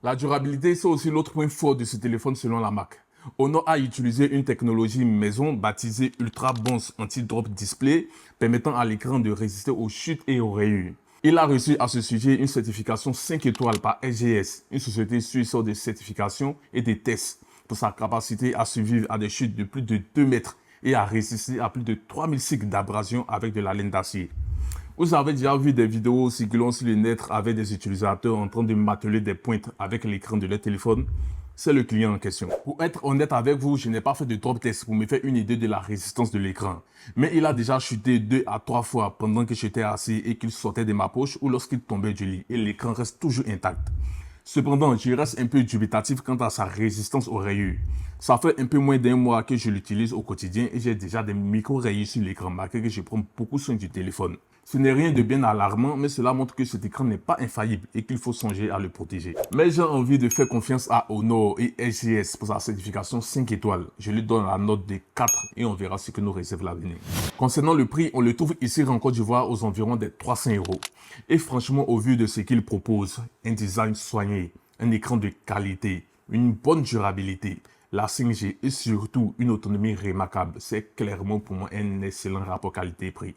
La durabilité, c'est aussi l'autre point fort de ce téléphone selon la marque. Honor a utilisé une technologie maison baptisée Ultra Bounce Anti-Drop Display permettant à l'écran de résister aux chutes et aux rayures. Il a reçu à ce sujet une certification 5 étoiles par SGS, une société suisse de certification et de tests, pour sa capacité à survivre à des chutes de plus de 2 mètres et à résister à plus de 3000 cycles d'abrasion avec de la laine d'acier. Vous avez déjà vu des vidéos circulant sur le net avec des utilisateurs en train de marteler des pointes avec l'écran de leur téléphone? C'est le client en question. Pour être honnête avec vous, je n'ai pas fait de drop test pour me faire une idée de la résistance de l'écran. Mais il a déjà chuté 2 à 3 fois pendant que j'étais assis et qu'il sortait de ma poche ou lorsqu'il tombait du lit et l'écran reste toujours intact. Cependant, je reste un peu dubitatif quant à sa résistance aux rayures. Ça fait un peu moins d'un mois que je l'utilise au quotidien et j'ai déjà des micro-rayures sur l'écran malgré que je prends beaucoup soin du téléphone. Ce n'est rien de bien alarmant, mais cela montre que cet écran n'est pas infaillible et qu'il faut songer à le protéger. Mais j'ai envie de faire confiance à Honor et SGS pour sa certification 5 étoiles. Je lui donne la note de 4 et on verra ce que nous réserve l'avenir. Concernant le prix, on le trouve ici en Côte d'Ivoire aux environs des 300 €. Et franchement, au vu de ce qu'il propose, un design soigné, un écran de qualité, une bonne durabilité, la 5G et surtout une autonomie remarquable, c'est clairement pour moi un excellent rapport qualité-prix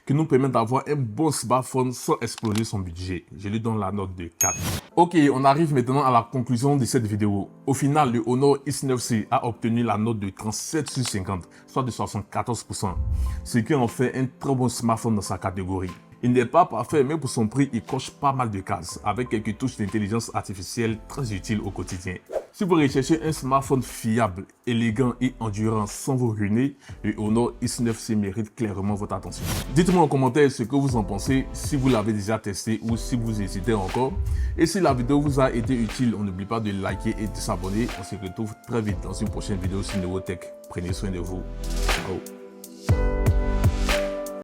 qui nous permet d'avoir un bon smartphone sans exploser son budget. Je lui donne la note de 4. Ok, on arrive maintenant à la conclusion de cette vidéo. Au final, le Honor X9C a obtenu la note de 37 sur 50, soit de 74%, ce qui en fait un très bon smartphone dans sa catégorie. Il n'est pas parfait, mais pour son prix, il coche pas mal de cases, avec quelques touches d'intelligence artificielle très utiles au quotidien. Si vous recherchez un smartphone fiable, élégant et endurant sans vous ruiner, le Honor X9C mérite clairement votre attention. Dites-moi en commentaire ce que vous en pensez, si vous l'avez déjà testé ou si vous hésitez encore. Et si la vidéo vous a été utile, on n'oublie pas de liker et de s'abonner. On se retrouve très vite dans une prochaine vidéo sur Neurotech. Prenez soin de vous. Ciao.